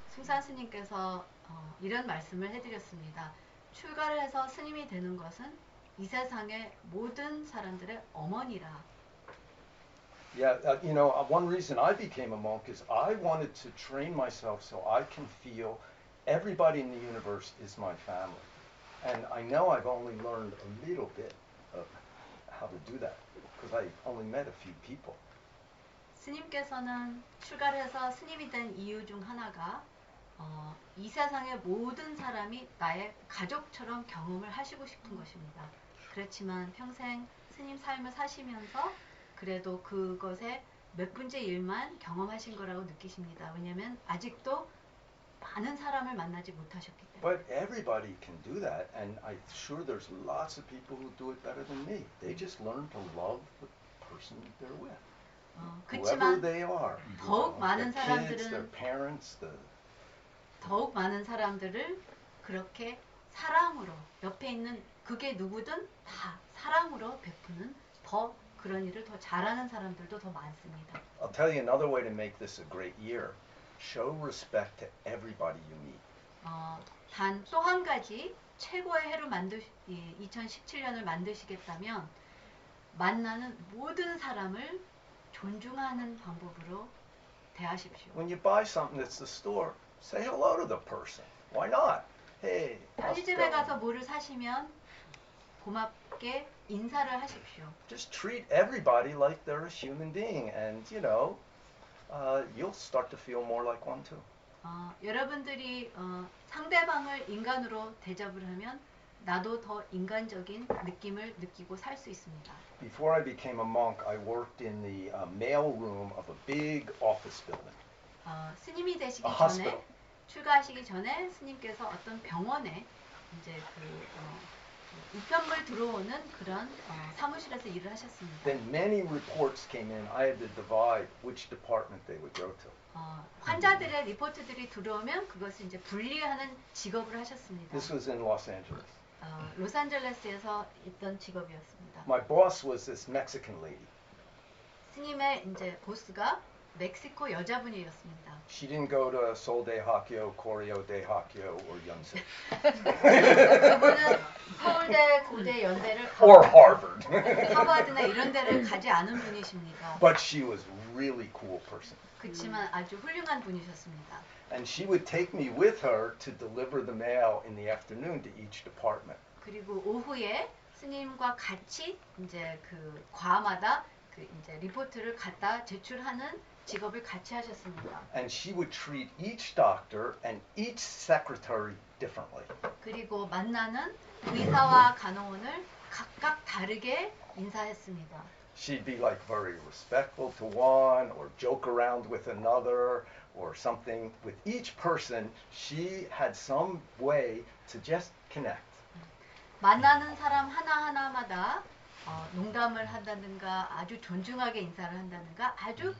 숭산 스님께서 이런 말씀을 해드렸습니다. 출가를 해서 스님이 되는 것은 이 세상의 모든 사람들의 어머니라. Yeah, you know, one reason I became a monk is I wanted to train myself so I can feel everybody in the universe is my family. And I know I've only learned a little bit of how to do that because I only met a few people. 스님께서는 출가를 해서 스님이 된 이유 중 하나가 이 세상의 모든 사람이 나의 가족처럼 경험을 하시고 싶은 것입니다. 그렇지만 평생 스님 삶을 사시면서 그래도 그것의 몇 분째 일만 경험하신 거라고 느끼십니다. 왜냐하면 아직도 많은 사람을 만나지 못하셨기 때문에. But everybody can do that, and I'm sure there's lots of people who do it better than me. They just learn to love the person they're with. Whoever they are. 더욱 많은 their kids, their parents, 더욱 많은 사람들을 그렇게 사랑으로 옆에 있는 그게 누구든 다 사랑으로 베푸는 더 그런 일을 더 잘하는 사람들도 더 많습니다. I'll tell you another way to make this a great year. Show respect to everybody you meet. 단 또 한 가지 최고의 해로 2017년을 만드시겠다면 만나는 모든 사람을 존중하는 방법으로 대하십시오. When you buy something at the store, say hello to the person. Why not? Hey. 편의점에 가서 뭐를 사시면 고맙게 인사를 하십시오. Just treat everybody like they're a human being, and you know, you'll start to feel more like one too. 여러분들이 상대방을 인간으로 대접을 하면 나도 더 인간적인 느낌을 느끼고 살 수 있습니다. Before I became a monk, I worked in the mail room of a big office building. 스님이 되시기 전에 출가하시기 전에 스님께서 어떤 병원에 이제 우편물 들어오는 그런 사무실에서 일을 하셨습니다. Then many reports came in. I had to divide which department they would go to. 환자들의 리포트들이 들어오면 그것을 이제 분리하는 직업을 하셨습니다. This was in Los Angeles. 로스앤젤레스에서 있던 직업이었습니다. My boss was this Mexican lady. 스님의 이제 보스가 멕시코 여자분이었습니다. She didn't go to Seoul 대학교, Koryo 대학교, or Yonsei. 그분은 서울대, 고대, 연대를 or Harvard. 하버드나 이런 데를 가지 않은 분이십니다. But she was a really cool person. 그렇지만 아주 훌륭한 분이셨습니다. And she would take me with her to deliver the mail in the afternoon to each department. 그리고 오후에 스님과 같이 이제 그 과마다 그 이제 리포트를 갖다 제출하는 직업을 같이 하셨습니다. And she would treat each doctor and each secretary differently. 그리고 만나는 의사와 간호원을 각각 다르게 인사했습니다. She'd be like very respectful to one, or joke around with another, or something. With each person, she had some way to just connect. 만나는 사람 하나하나마다 농담을 한다든가 아주 존중하게 인사를 한다든가 아주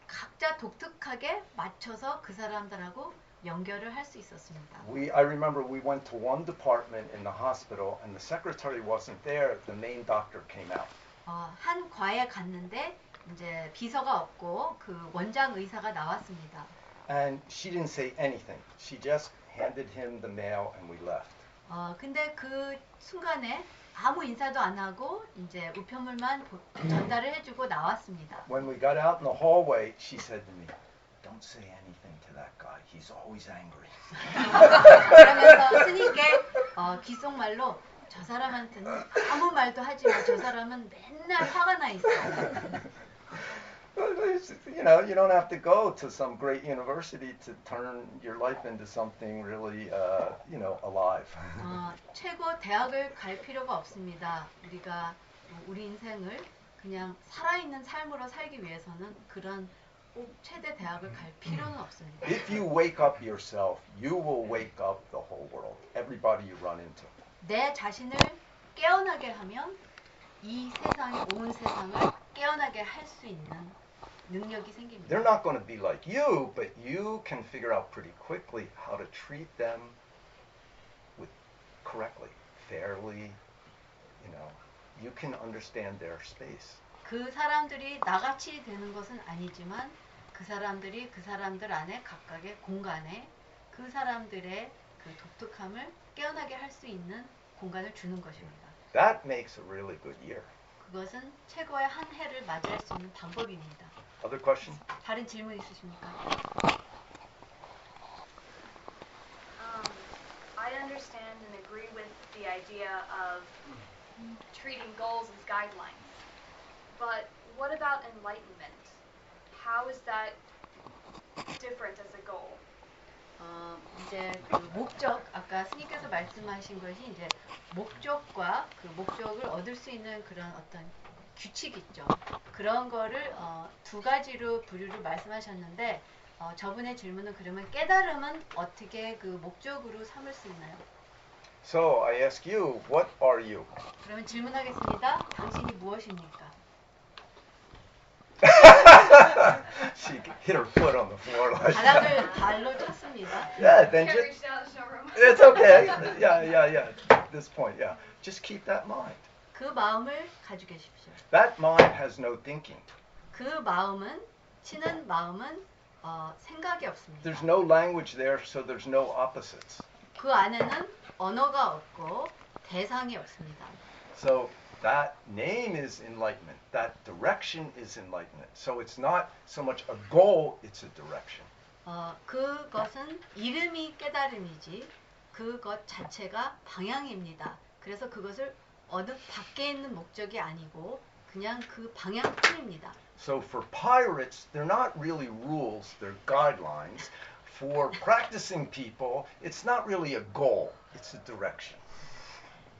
각자 독특하게 맞춰서 그 사람들하고 연결을 할 수 있었습니다. I remember we went to one department in the hospital, and the secretary wasn't there. The main doctor came out. 한 과에 갔는데 이제 비서가 없고 그 원장 의사가 나왔습니다. And she didn't say anything. She just handed him the mail, and we left. 근데 그 순간에 아무 인사도 안 하고 이제 우편물만 전달을 해주고 나왔습니다. When we got out in the hallway, she said to me, "Don't say anything to that guy. He's always angry." 그러면서 스님께 귓속말로 저 사람한테는 아무 말도 하지 마. 저 사람은 맨날 화가 나 있어. You know, you don't have to go to some great university to turn your life into something really, you know, alive. 최고 대학을 갈 필요가 없습니다. 우리 인생을 그냥 살아있는 삶으로 살기 위해서는 그런 꼭 최대 대학을 갈 필요는 없습니다. If you wake up yourself, you will wake up the whole world, everybody you run into. 내 자신을 깨어나게 하면 이 세상의 온 세상을 깨어나게 할 수 있는 능력이 생깁니다. They're not going to be like you, but you can figure out pretty quickly how to treat them correctly, fairly. You know, you can understand their space. 그 사람들이 나같이 되는 것은 아니지만 그 사람들이 그 사람들 안에 각각의 공간에 그 사람들의 그 독특함을 깨어나게 할 수 있는 공간을 주는 것입니다. That makes a really good year. 그것은 최고의 한 해를 맞이할 수 있는 방법입니다. Other question? 다른 질문 있으십니까? I understand and agree with the idea of treating goals as guidelines. But what about enlightenment? How is that different as a goal? 이제 그 목적, 아까 스님께서 말씀하신 것이 이제 목적과 그 목적을 얻을 수 있는 그런 어떤 규칙 있죠. 그런 거를 두 가지로 부류를 말씀하셨는데 저분의 질문은 그러면 깨달음은 어떻게 그 목적으로 삼을 수 있나요? So I ask you, what are you? 그러면 질문하겠습니다. 당신이 무엇입니까? She hit her foot on the floor. 바닥을 발로 쳤습니다. Yeah, then Can't just, reach down to show room. it's okay. Yeah. At this point, yeah. Just keep that mind. 그 마음을 가지고 계십시오. That mind has no thinking. 그 마음은 치는 마음은 생각이 없습니다. There's no language there, so there's no opposites. 그 안에는 언어가 없고 대상이 없습니다. So that name is enlightenment. That direction is enlightenment. So it's not so much a goal, it's a direction. 그것은 이름이 깨달음이지 그것 자체가 방향입니다. 그래서 그것을 어느 밖에 있는 목적이 아니고 그냥 그 방향뿐입니다. So for pirates, they're not really rules, they're guidelines. For practicing people, it's not really a goal, it's a direction.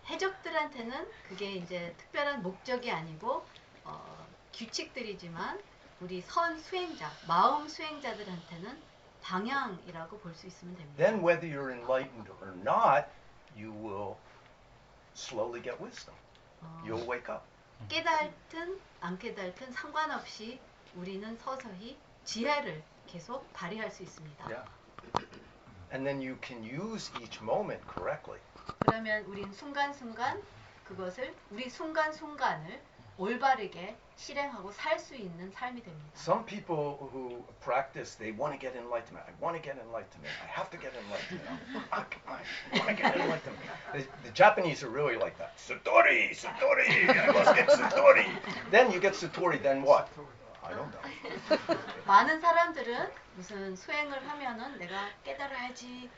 해적들한테는 그게 이제 특별한 목적이 아니고 규칙들이지만 우리 선 수행자, 마음 수행자들한테는 방향이라고 볼 수 있으면 됩니다. Then whether you're enlightened or not, you will slowly get wisdom. You'll wake up. 깨달든 안 깨달든 상관없이 우리는 서서히 지혜를 계속 발휘할 수 있습니다. Yeah. And then you can use each moment correctly. 그러면 우린 순간순간 그것을 우리 순간순간을 올바르게 실행하고 살 수 있는 삶이 됩니다. Some people who practice, they want to get enlightenment. I want to get enlightenment. I have to get enlightenment. I want to get enlightenment. The Japanese are really like that. Satori, Satori, I must get Satori. Then you get Satori, then what? I don't know. 많은 사람들은 무슨 수행을 하면은 내가 깨달아야지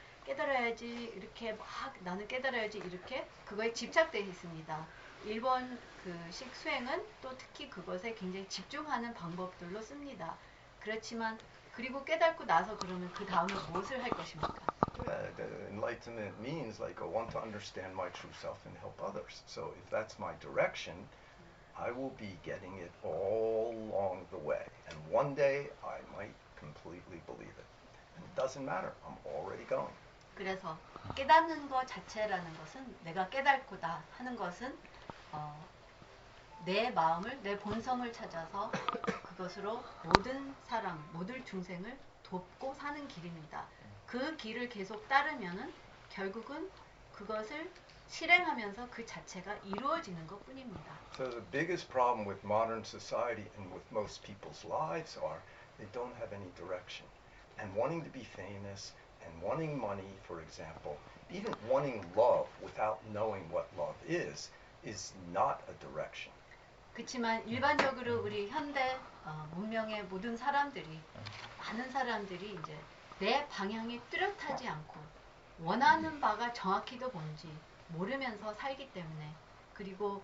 이렇게 막 나는 깨달아야지 이렇게 그거에 집착되어 있습니다. 일본 그식 수행은 또 특히 그것에 굉장히 집중하는 방법들로 씁니다. 그렇지만 그리고 깨닫고 나서 그러면 그 다음에 무엇을 할 것입니까? The enlightenment means like I want to understand my true self and help others. So if that's my direction, I will be getting it all along the way. And one day I might completely believe it. And it doesn't matter. I'm already going. 그래서 깨닫는 것 자체라는 것은 내가 깨닫고다 하는 것은 내 마음을 내 본성을 찾아서 그것으로 모든 사람, 모든 중생을 돕고 사는 길입니다. 그 길을 계속 따르면은 결국은 그것을 실행하면서 그 자체가 이루어지는 것뿐입니다. So the biggest problem with modern society and with most people's lives are they don't have any direction. And wanting to be famous and wanting money, for example, even wanting love without knowing what love is not a direction. 그렇지만 일반적으로 우리 현대 문명의 모든 사람들이 많은 사람들이 이제 내 방향이 뚜렷하지 않고 원하는 바가 정확히도 뭔지 모르면서 살기 때문에 그리고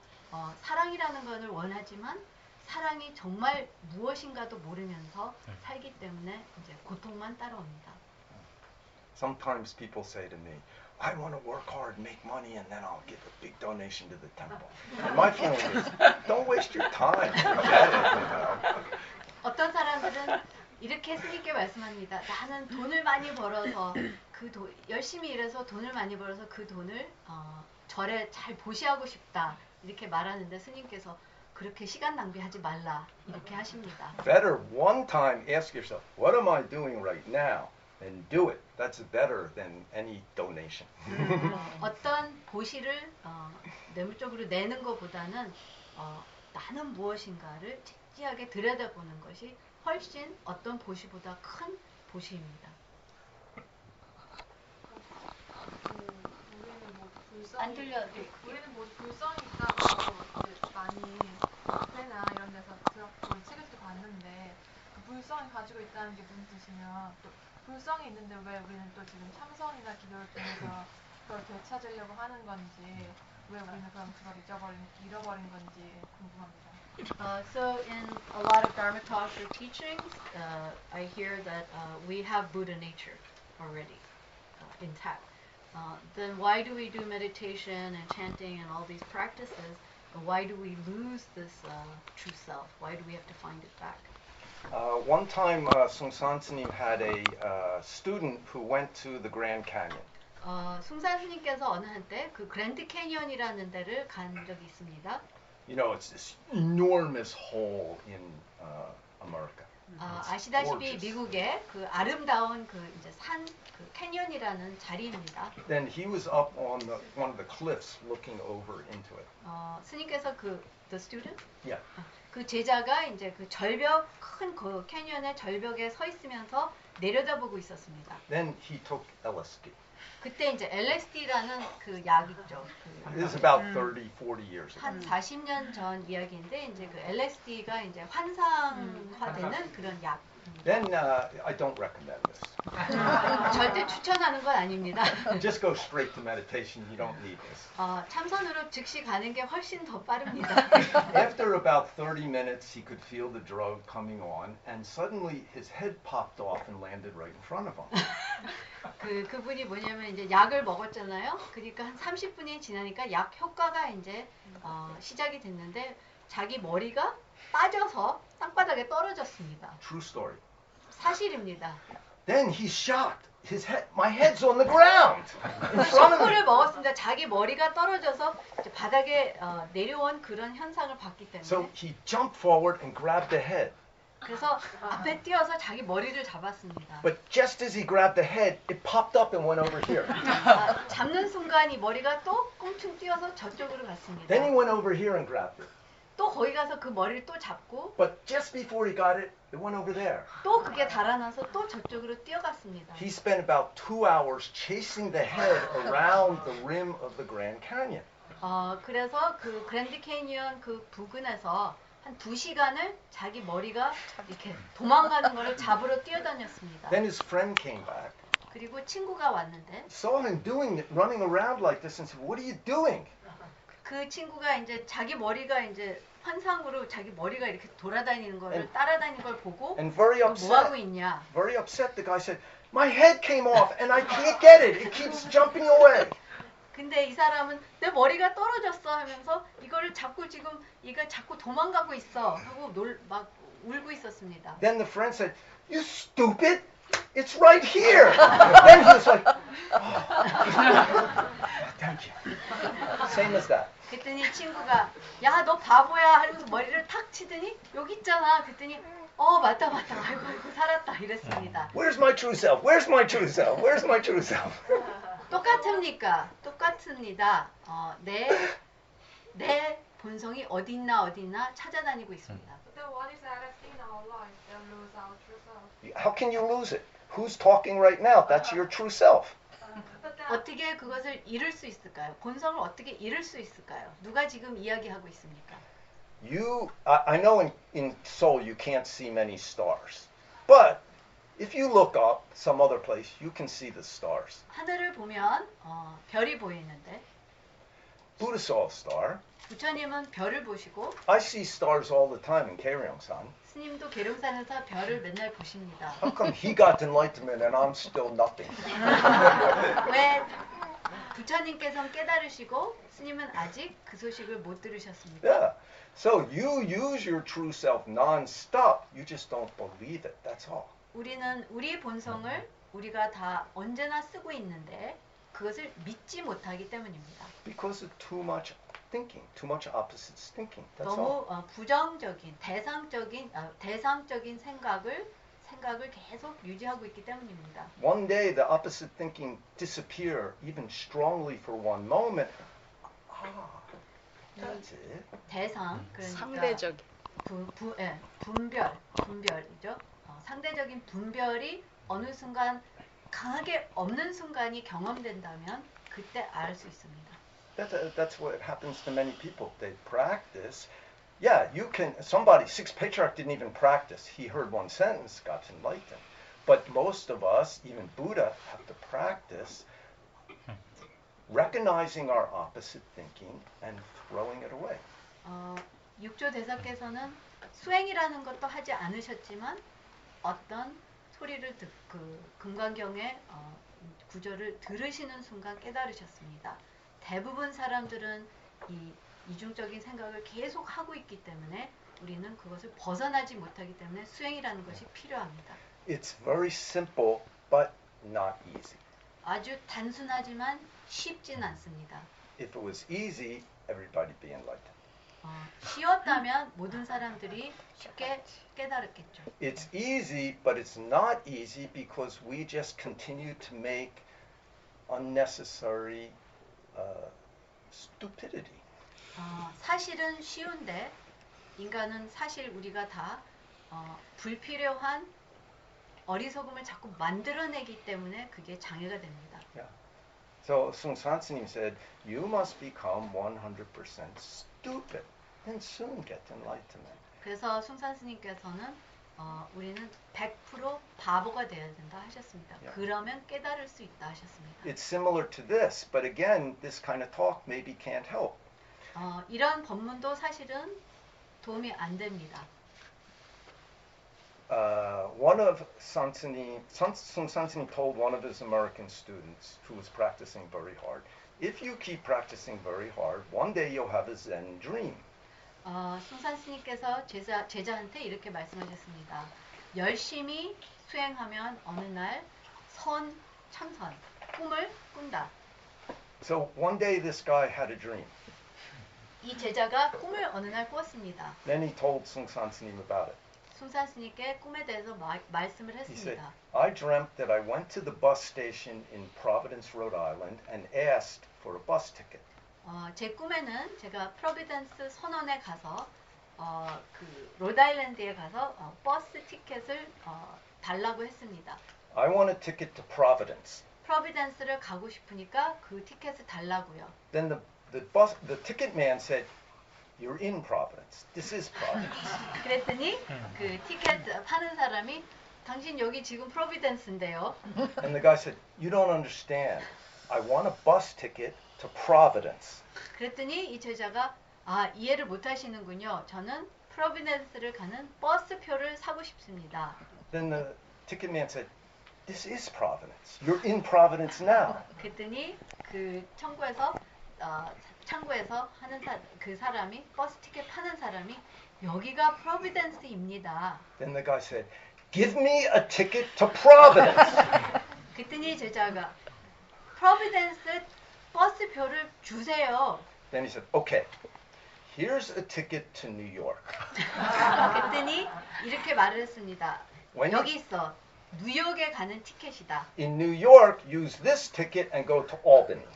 사랑이라는 것을 원하지만 사랑이 정말 무엇인가도 모르면서 살기 때문에 이제 고통만 따라옵니다. Sometimes people say to me, I want to work hard, make money, and then I'll give a big donation to the temple. And my feeling is, don't waste your time. Forget it. 어떤 사람들은 이렇게 스님께 말씀합니다. 나는 돈을 많이 벌어서 열심히 일해서 돈을 많이 벌어서 그 돈을 절에 잘 보시하고 싶다 이렇게 말하는데 스님께서 그렇게 시간 낭비하지 말라 이렇게 하십니다. Better one time ask yourself, what am I doing right now? And do it. That's better than any donation. 어떤 보시를 뇌물적으로 내는 것보다는 나는 무엇인가를 진지하게 들여다보는 것이 훨씬 어떤 보시보다 큰 보시입니다. 우리는 뭐 안 불성이 들려. 우리는 뭐 불성이 있다고 이제 많이 카페나 이런 데서 들었고 책에서도 봤는데 그 불성이 가지고 있다는 게 무슨 뜻이면 또 불성이 있는데 왜 우리는 또 지금 참선이나 기도를 통해서 그걸 되찾으려고 하는 건지 왜 우리는 그럼 그걸 잃어버린 건지 궁금합니다. So in a lot of Dharma talks or teachings, I hear that we have Buddha nature already intact. Then why do we do meditation and chanting and all these practices? Why do we lose this true self? Why do we have to find it back? One time, Sungsan S님 had a student who went to the Grand Canyon. 숭산 스님께서 어느 한때 그 그랜드 캐니언이라는 데를 간 적이 있습니다. You know, it's this enormous hole in America. 아시다시피 미국의 그 아름다운 그 이제 산 그 캐니언이라는 자리입니다. Then he was up on one of the cliffs looking over into it. 스님께서 그 the student? Yeah. 그 제자가 이제 그 절벽 큰 그 캐니언의 절벽에 서 있으면서 내려다보고 있었습니다. Then he took LSD. 그때 이제 LSD라는 그 약 있죠. This is about 30, 40 years ago. 한 40년 전 이야기인데 이제 그 LSD가 이제 환상화되는 그런 약. Then I don't recommend this. 절대 추천하는 건 아닙니다. Just go straight to meditation. You don't need this. 참선으로 즉시 가는 게 훨씬 더 빠릅니다. After about 30 minutes, he could feel the drug coming on, and suddenly his head popped off and landed right in front of him. 그분이 뭐냐면 이제 약을 먹었잖아요. 그러니까 한 30분이 지나니까 약 효과가 이제 시작이 됐는데 자기 머리가 빠져서 땅바닥에 떨어졌습니다. True story. 사실입니다. Then he's shocked. My head's on the ground in front of me. 쇼크를 먹었습니다. 자기 머리가 떨어져서 이제 바닥에 내려온 그런 현상을 봤기 때문에. So he jumped forward and grabbed the head. 그래서 앞에 뛰어서 자기 머리를 잡았습니다. But just as he grabbed the head, it popped up and went over here. 잡는 순간 이 머리가 또 꽁충 뛰어서 저쪽으로 갔습니다. Then he went over here and grabbed it. 또 거기 가서 그 머리를 또 잡고 But just before he got it, it went over there. 또 그게 달아나서 또 저쪽으로 뛰어갔습니다. He spent about 2 hours chasing the head around the rim of the Grand Canyon. 그래서 그 그랜드 캐니언 그 부근에서 한 2시간을 자기 머리가 이렇게 도망가는 거를 잡으러 뛰어다녔습니다. Then his friend came back, 그리고 친구가 왔는데 saw him doing it, running around like this, and said, "What are you doing?" 그 친구가 이제 자기 머리가 이제 환상으로 자기 머리가 이렇게 돌아다니는 거를 따라다니는 걸 보고 And very 뭐 하고 upset, 있냐? very upset, the guy said, "My head came off, and I can't get it. It keeps jumping away." 근데 이 사람은 내 머리가 떨어졌어 하면서 이거를 자꾸 지금 이가 자꾸 도망가고 있어 하고 막 울고 있었습니다. Then the friend said, "You stupid! It's right here." Then he was like, oh, "Thank you." Same as that. 그랬더니 친구가 야 너 바보야 하면서 머리를 탁 치더니 여기 있잖아. 그랬더니 맞다 아이고 살았다 이랬습니다. Where's my true self? Where's my true self? Where's my true self? 똑같습니까? 똑같습니다. 내 본성이 어딨나 찾아다니고 있습니다. Then what is LSD in our life that lose our true self? How can you lose it? Who's talking right now? That's your true self. 어떻게 그것을 잃을 수 있을까요? 본성을 어떻게 잃을 수 있을까요? 누가 지금 이야기하고 있습니까? I know in Seoul you can't see many stars, but if you look up some other place, you can see the stars. 하늘을 보면 별이 보이는데 Buddha saw a star. 부처님은 별을 보시고 I see stars all the time in Keryongsan. 스님도 계룡산에서 별을 맨날 보십니다. How come he got enlightenment and I'm still nothing? 왜 부처님께서는 깨달으시고 스님은 아직 그 소식을 못 들으셨습니까? Yeah. So you use your true self non-stop. You just don't believe it. That's all. 우리는 우리 본성을 우리가 다 언제나 쓰고 있는데 그것을 믿지 못하기 때문입니다. Because of too much thinking, too much opposites thinking. That's all. 너무 부정적인, 대상적인 생각을 계속 유지하고 있기 때문입니다. One day the opposite thinking disappear even strongly for one moment. That's it. 대상, 그러니까 상대적인. 분별이죠. 상대적인 분별이 어느 순간 강하게 없는 순간이 경험된다면 그때 알 수 있습니다. That's what happens to many people. They practice. Yeah, you can. Somebody, Sixth Patriarch didn't even practice. He heard one sentence, got enlightened. But most of us, even Buddha, have to practice recognizing our opposite thinking and throwing it away. 육조 대사께서는 수행이라는 것도 하지 않으셨지만 어떤 소리를 금강경의 구절을 들으시는 순간 깨달으셨습니다. 대부분 사람들은 이 이중적인 생각을 계속 하고 있기 때문에 우리는 그것을 벗어나지 못하기 때문에 수행이라는 것이 필요합니다. It's very simple, but not easy. 아주 단순하지만 쉽진 않습니다. If it was easy, everybody'd be enlightened. 쉬웠다면 모든 사람들이 쉽게 깨달았겠죠. It's easy, but it's not easy because we just continue to make unnecessary stupidity. 사실은 쉬운데 인간은 사실 우리가 다 불필요한 어리석음을 자꾸 만들어내기 때문에 그게 장애가 됩니다. Yeah. So Sungsan S님 said, you must become 100% stupid and soon get enlightenment. 그래서 숭산 스님께서는 우리는 100% 바보가 되어야 된다 하셨습니다. Yeah. 그러면 깨달을 수 있다 하셨습니다. It's similar to this, but again, this kind of talk maybe can't help. 이런 법문도 사실은 도움이 안 됩니다. One of Sungsan S님 told one of his American students who was practicing very hard, if you keep practicing very hard, one day you'll have a Zen dream. 숭산 스님께서 제자한테 이렇게 말씀하셨습니다. 열심히 수행하면 어느 날 참선, 꿈을 꾼다. So one day this guy had a dream. 이 제자가 꿈을 어느 날 꿨습니다. Then he told Sungsan S님 about it. 숭산 스님께 꿈에 대해서 말씀을 He said, 했습니다. I dreamt that I went to the bus station in Providence, Rhode Island and asked for a bus ticket. 제 꿈에는 제가 프로비던스 선원에 가서 그 로드아일랜드에 가서 버스 티켓을 달라고 했습니다. I want a ticket to Providence. 프로비던스를 가고 싶으니까 그 티켓을 달라고요. Then the ticket man said, "You're in Providence. This is Providence." 그랬더니 그 티켓 파는 사람이 당신 여기 지금 프로비던스인데요. And the guy said, "You don't understand. I want a bus ticket to Providence." 그랬더니 이 제자가 이해를 못 하시는군요. 저는 프로비던스를 가는 버스표를 사고 싶습니다. Then the ticket man said, "This is Providence. You're in Providence now." 그랬더니 그 창구에서 하는 그 사람이 버스 티켓 파는 사람이 여기가 프로비던스입니다. Then the guy said, "Give me a ticket to Providence." 그랬더니 제자가 프로비던스 버스표를 주세요. Then he said, "Okay. Here's a ticket to New York." 그랬더니 이렇게 말을 했습니다. When 여기 있어. 뉴욕에 가는 티켓이다. In New York, use this ticket and go to Albany.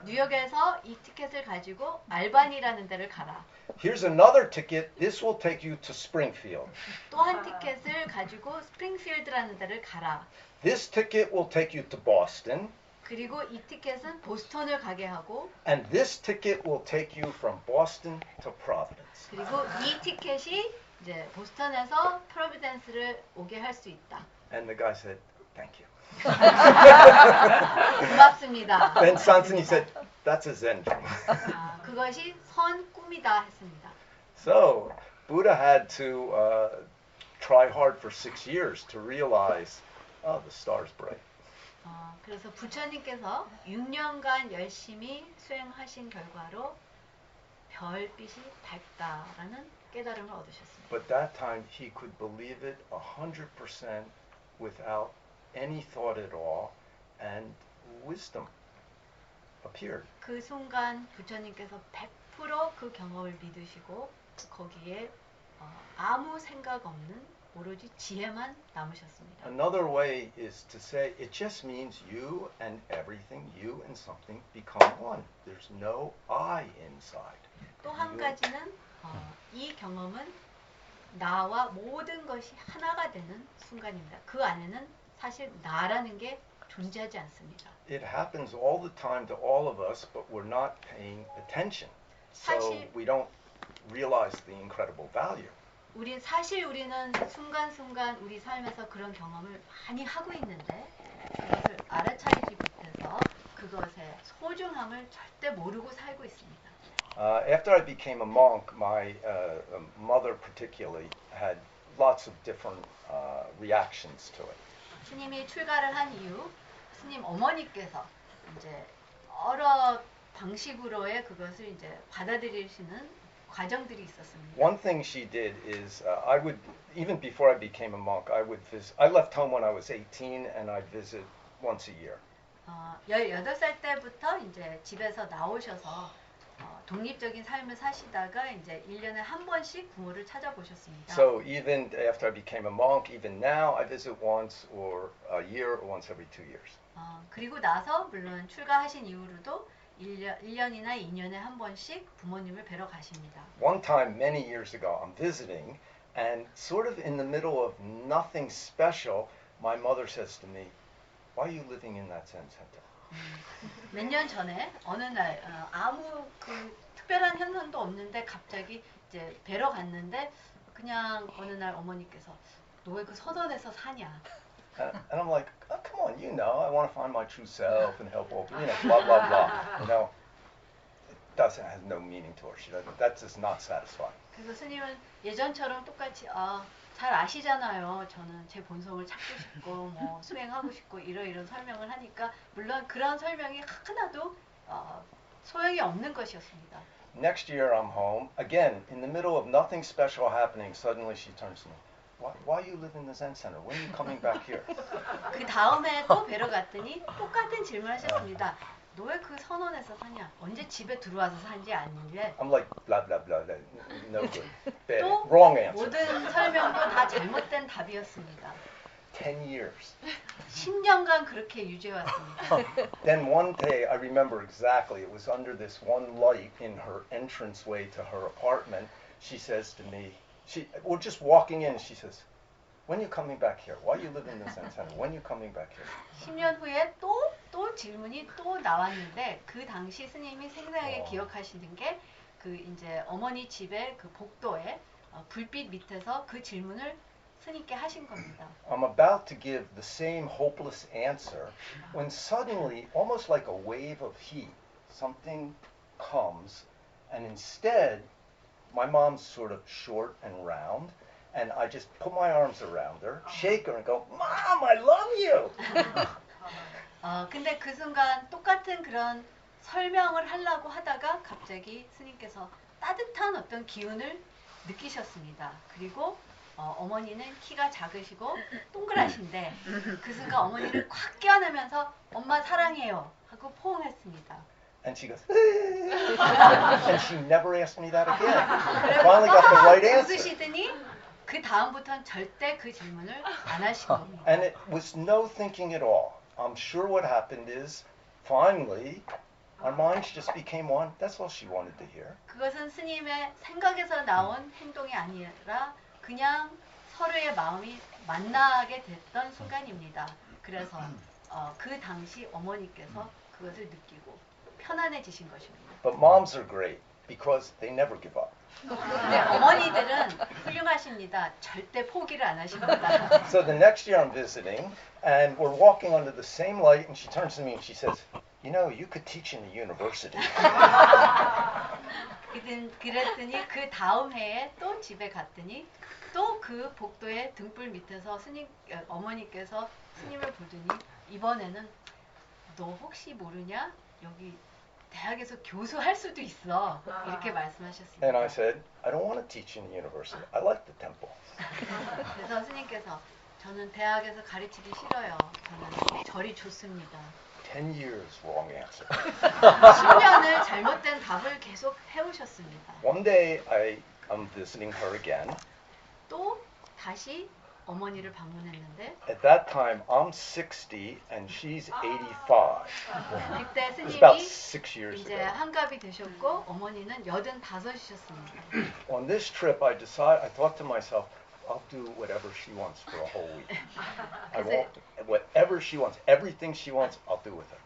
뉴욕에서 이 티켓을 가지고 알바니라는 데를 가라. Here's another ticket. This will take you to Springfield. 또 한 티켓을 가지고 스프링필드라는 데를 가라. This ticket will take you to Boston. 그리고 이 티켓은 보스턴을 가게 하고 And this ticket will take you from Boston to Providence. 그리고 이 티켓이 이제 보스턴에서 프로비던스를 오게 할 수 있다. And the guy said, "Thank you." 고맙습니다. Then Sansani said, "That's a Zen dream." 그것이 선 꿈이다 했습니다. So Buddha had to try hard for 6 years to realize, oh, the star's bright. 그래서 부처님께서 6년간 열심히 수행하신 결과로 별빛이 밝다라는 깨달음을 얻으셨습니다. But that time he could believe it 100% without any thought at all, and wisdom appeared. 그 순간 부처님께서 100% 그 경험을 믿으시고 거기에 아무 생각 없는 오로지 지혜만 남으셨습니다. Another way is to say it just means you and everything, you and something become one. There's no I inside. 또 한 가지는 이 경험은 나와 모든 것이 하나가 되는 순간입니다. 그 안에는 사실 나라는 게 존재하지 않습니다. It happens all the time to all of us, but we're not paying attention. So 사실- we don't realize the incredible value. 우리는 순간순간 우리 삶에서 그런 경험을 많이 하고 있는데 그것을 알아차리지 못해서 그것의 소중함을 절대 모르고 살고 있습니다. After I became a monk, my mother particularly had lots of different reactions to it. 스님이 출가를 한 이후 스님 어머니께서 이제 여러 방식으로의 그것을 이제 받아들이시는 과정들이 있었습니다. One thing she did is I would, even before I became a monk, I would visit. I left home when I was 18, and I'd visit once a year. 18살 때부터 이제 집에서 나오셔서 독립적인 삶을 사시다가 이제 1년에 한 번씩 부모를 찾아보셨습니다. So even after I became a monk, even now I visit once or a year or once every 2 years. 그리고 나서 물론 출가하신 이후로도 1년이나 2년에 한 번씩 부모님을 뵈러 가십니다. One time, many years ago, I'm visiting, and sort of in the middle of nothing special, my mother says to me, "Why are you living in that Zen center?" 몇 년 전에 어느 날 아무 그 특별한 현상도 없는데 갑자기 이제 뵈러 갔는데 그냥 어느 날 어머니께서 너 왜 그 서점에서 사냐? And I'm like, "Oh, come on, you know, I want to find my true self and help all, you know, blah blah blah." You know, it doesn't has no meaning to her. That does not satisfy. 그래서 스님은 예전처럼 똑같이 잘 아시잖아요. 저는 제 본성을 찾고 싶고 뭐 수행하고 싶고 이런 설명을 하니까 물론 그런 설명이 하나도 소용이 없는 것이었습니다. Next year I'm home again in the middle of nothing special happening. Suddenly she turns to me, "Why you live in the Zen center? When are you coming back here?" 그 다음에 또 뵈러 갔더니 똑같은 질문을 하셨습니다. 너 왜 그 선원에서 사냐? 언제 집에 들어와서 산지 아닌데 I'm like, blah blah blah, blah. No good, bad, 또 wrong answer. 모든 설명도 다 잘못된 답이었습니다. 10 years. 10년간 그렇게 유지해왔습니다. Then one day, I remember exactly, it was under this one light in her entranceway to her apartment. She says to me, we're just walking in, and she says, "When are you coming back here? Why you live in the Zen center? When are you coming back here?" 10년 후에 또 질문이 또 나왔는데 그 당시 스님이 생생하게 기억하시는 게 그 이제 어머니 집의 그 복도에 불빛 밑에서 그 질문을 스님께 하신 겁니다. I'm about to give the same hopeless answer when suddenly, almost like a wave of heat, something comes, and instead, my mom's sort of short and round, and I just put my arms around her, shake her, and go, "Mom, I love you." 근데 그 순간 똑같은 그런 설명을 하려고 하다가 갑자기 스님께서 따뜻한 어떤 기운을 느끼셨습니다. 그리고 어머니는 키가 작으시고 동그라신데 그 순간 어머니를 콱 껴안으면서 엄마 사랑해요 하고 포옹했습니다. And she goes, and she never asked me that again. Finally got the right answer. 웃으시더니 그 다음부터는 절대 그 질문을 안 하신 겁니다. And it was no thinking at all. I'm sure what happened is, finally, our minds just became one. That's all she wanted to hear. 그것은 스님의 생각에서 나온 행동이 아니라 그냥 서로의 마음이 만나게 됐던 순간입니다. 그래서 그 당시 어머니께서 그것을 느끼고 편안해지신 것입니다. But moms are great because they never give up. 근데 어머니들은 훌륭하십니다. 절대 포기를 안 하십니다. So the next year I'm visiting, and we're walking under the same light, and she turns to me and she says, "You know, you could teach in the university." 그랬더니 그 다음 해에 또 집에 갔더니 또 그 복도의 등불 밑에서 어머니께서 스님을 보더니 이번에는 너 혹시 모르냐? 여기 대학에서 교수할 수도 있어. 이렇게 말씀하셨습니다. And I said, "I don't want to teach in the university. I like the temple." 그래서 스님께서 저는 대학에서 가르치기 싫어요. 저는 절이 좋습니다. 10 years wrong answer. 10년을 잘못된 답을 계속 해오셨습니다. One day I'm visiting her again. 또 다시 어머니를 방문했는데 At that time, I'm 60 and she's 85. 그때 It was about 스님이 6 years 이제 ago. 한갑이 되셨고 어머니는 85이셨습니다. On this trip, I thought to myself, I'll do whatever she wants for a whole week. I won't, whatever she wants, everything she wants, I'll do with her.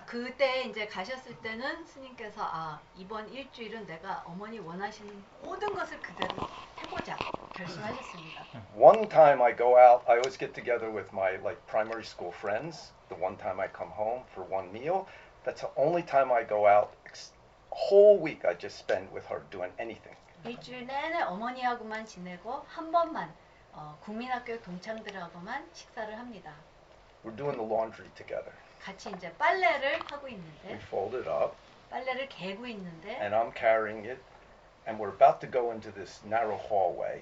그때 이제 가셨을 때는 스님께서 이번 일주일은 내가 어머니 원하시는 모든 것을 그대로 해보자 결심하셨습니다. One time I go out, I always get together with my primary school friends. The one time I come home for one meal, that's the only time I go out. Whole week I just spend with her doing anything. 일주일 내내 어머니하고만 지내고 한 번만 국민학교 동창들하고만 식사를 합니다. We're doing the laundry together. 같이 이제 빨래를 하고 We 있는데 fold it up, 빨래를 개고 있는데 and I'm carrying it, and we're about to go into this narrow hallway.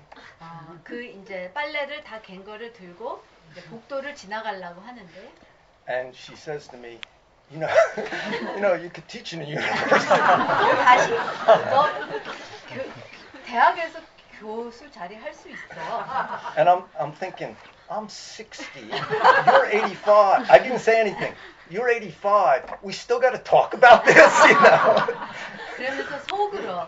그 이제 빨래를 다 갠 거를 들고 이제 복도를 지나가려고 하는데 And she says to me, you know, you could teach in a university. 다시 너 대학에서 교수 자리 할 수 있어. And I'm thinking, I'm 60, you're 85. I didn't say anything. You're 85. We still got to talk about this, you know. 그러면서 속으로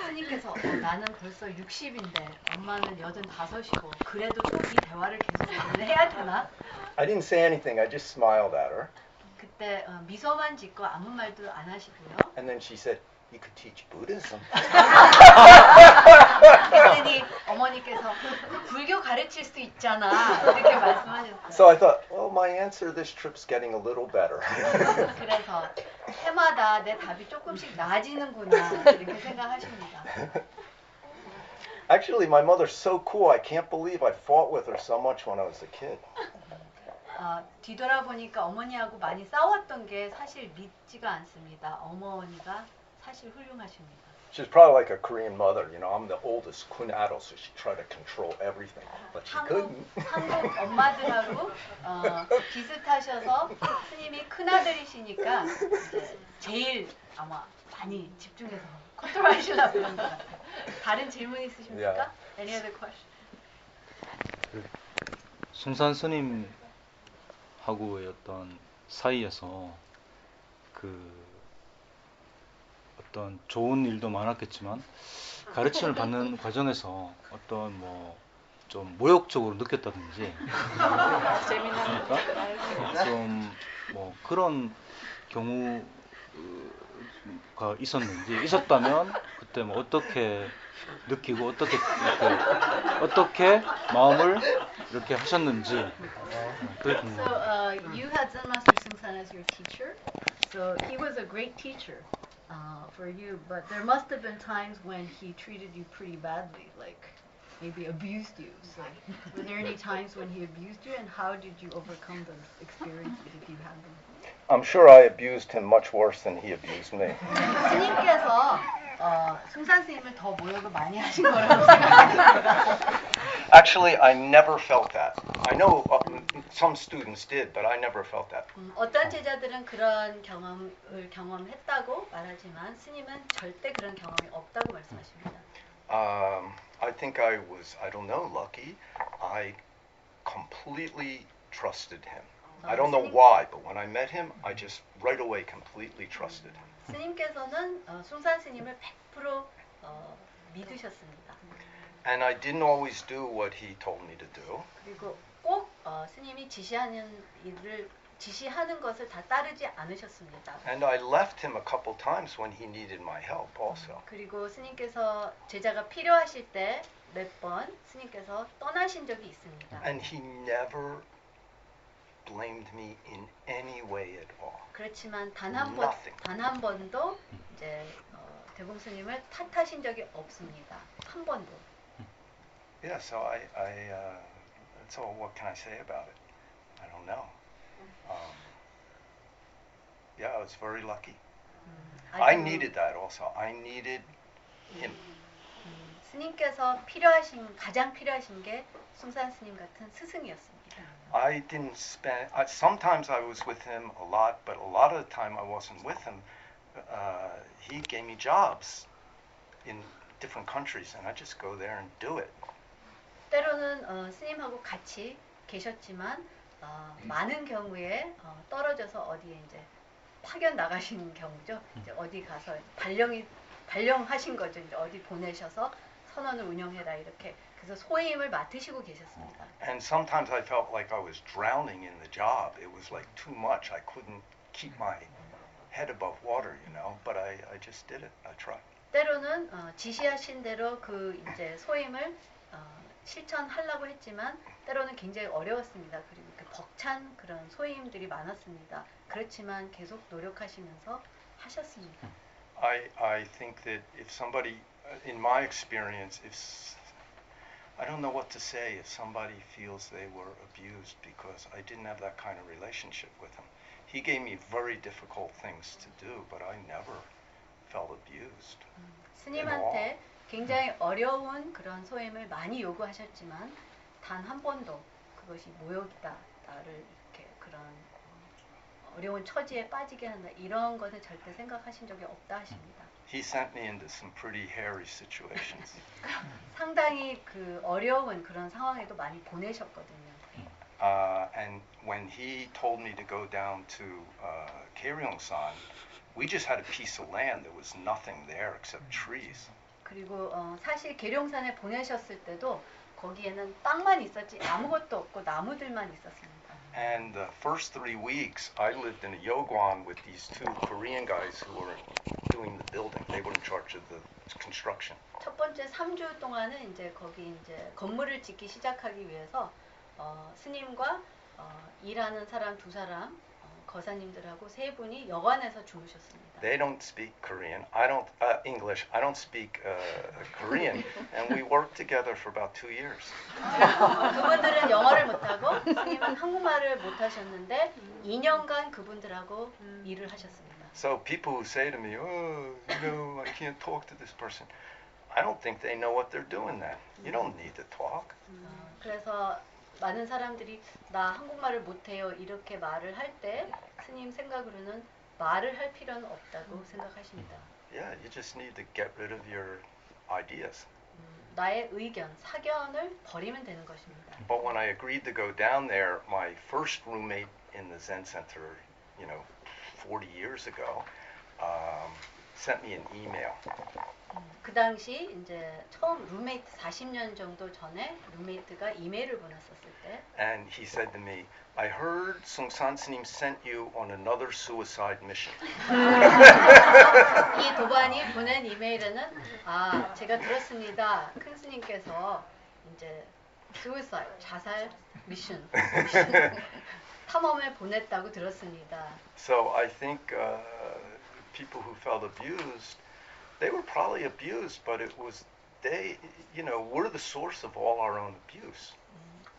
스님께서 나는 벌써 60인데 엄마는 85이고 그래도 또 이 대화를 계속 해야 되나? I didn't say anything. I just smiled at her. 그때 미소만 짓고 아무 말도 안 하시고요. And then she said, you could teach Buddhism. 그랬더니 어머니께서 불교 가르칠 수 있잖아 이렇게 말씀하셨어요. So I thought, well, my answer to this trip's getting a little better. 그래서 해마다 내 답이 조금씩 나아지는구나 이렇게 생각하십니다. Actually, my mother's so cool. I can't believe I fought with her so much when I was a kid. 뒤돌아보니까 어머니하고 많이 싸웠던 게 사실 믿지가 않습니다. 어머니가 사실 훌륭하십니다. She's probably like a Korean mother. You know, I'm the oldest kun adult, so she tried to control everything, but she couldn't. 한국 엄마들하고 비슷하셔서 스님이 큰아들이시니까 이제 제일 아마 많이 집중해서 컨트롤하시려고 그런 것 같아요. 다른 질문 있으십니까? Yeah. Any other question? 숭산 스님하고의 어떤 사이에서 어떤 좋은 일도 많았겠지만 가르침을 받는 과정에서 어떤 좀 모욕적으로 느꼈다든지 그러니까 좀 그런 경우가 있었다면 그때 어떻게 느끼고 어떻게 마음을 이렇게 하셨는지. So you had Zen Master Seung-san as your teacher. So he was a great teacher for you, but there must have been times when he treated you pretty badly, like maybe abused you. So were there any times when he abused you, and how did you overcome those experiences if you had them? I'm sure I abused him much worse than he abused me. 스님께서 숭산 스님을 더 모욕을 많이 하신 거라고 생각합니다. Actually, I never felt that. I know some students did, but I never felt that. 어떤 제자들은 그런 경험을 경험했다고 말하지만 스님은 절대 그런 경험이 없다고 말씀하십니다. I think I was, I don't know, lucky. I completely trusted him. I don't know why, but when I met him, I just right away completely trusted him. 스님께서는 숭산 스님을 100% 믿으셨습니다. And I didn't always do what he told me to do. 그리고 꼭 스님이 지시하는 것을 다 따르지 않으셨습니다. And I left him a couple times when he needed my help also. 그리고 스님께서 제자가 필요하실 때 몇 번 스님께서 떠나신 적이 있습니다. And he never blamed me in any way at all. 그렇지만 단 한 번도 이제 대봉스님을 탓하신 적이 없습니다. 한 번도. Yeah, so so what can I say about it? I don't know. Yeah, I was very lucky. I needed that also. I needed him. 스님께서 가장 필요하신 게 숭산 스님 같은 스승이었습니다. I didn't spend. Sometimes I was with him a lot, but a lot of the time I wasn't with him. He gave me jobs in different countries, and I just go there and do it. 때로는 스님하고 같이 계셨지만 많은 경우에 떨어져서 어디에 이제 파견 나가신 경우죠. 이제 어디 가서 발령하신 거죠. 이제 어디 보내셔서 선원을 운영해라 이렇게. 그래서 소임을 맡으시고 계셨습니다. And sometimes I felt like I was drowning in the job. It was like too much. I couldn't keep my head above water, you know. But I just did it. I tried. 때로는 지시하신 대로 그 이제 소임을 실천하려고 했지만 때로는 굉장히 어려웠습니다. 그리고 그 벅찬 그런 소임들이 많았습니다. 그렇지만 계속 노력하시면서 하셨습니다. I think that if somebody, in my experience, I don't know what to say if somebody feels they were abused because I didn't have that kind of relationship with him. He gave me very difficult things to do, but I never felt abused. 스님한테 굉장히 어려운 그런 소임을 많이 요구하셨지만 단 한 번도 그것이 모욕이다, 나를 이렇게 그런 어려운 처지에 빠지게 한다 이런 것을 절대 생각하신 적이 없다 하십니다. He sent me into some pretty hairy situations. 상당히 그 어려운 그런 상황에도 많이 보내셨거든요. And when he told me to go down to Gyeongsan, we just had a piece of land. There was nothing there except trees. 그리고 사실 계룡산에 보내셨을 때도 거기에는 땅만 있었지 아무것도 없고 나무들만 있었습니다. And the first 3 weeks, I lived in a yogwan with these 2 Korean guys who were doing the building. They were in charge of the construction. 첫 번째 3주 동안은 이제 거기 이제 건물을 짓기 시작하기 위해서 스님과 일하는 사람 2사람, 거사님들하고 3분이 여관에서 주무셨습니다. They don't speak Korean. I don't English. I don't speak Korean, and we worked together for about 2 years. 그분들은 영어를 못하고 스님은 한국말을 못하셨는데 2년간 그분들하고 일을 하셨습니다. So people who say to me, "Oh, you know, I can't talk to this person," I don't think they know what they're doing then. You don't need to talk. 그래서 많은 사람들이 나 한국말을 못해요 이렇게 말을 할 때 스님 생각으로는 말을 할 필요는 없다고 생각하십니다. Yeah, you just need to get rid of your ideas. 나의 의견, 사견을 버리면 되는 것입니다. But when I agreed to go down there, my first roommate in the Zen Center, 40 years ago, sent me an email. 그 당시 이제 처음 룸메이트 40년 정도 전에 룸메이트가 이메일을 보냈었을 때 And he said to me, I heard Sungsan S님 sent you on another suicide mission. 이 도반이 보낸 이메일에는 제가 들었습니다. 큰 스님께서 이제 suicide, 자살 미션 탐험에 보냈다고 들었습니다. So I think people who felt abused, they were probably abused, but it was we're the source of all our own abuse.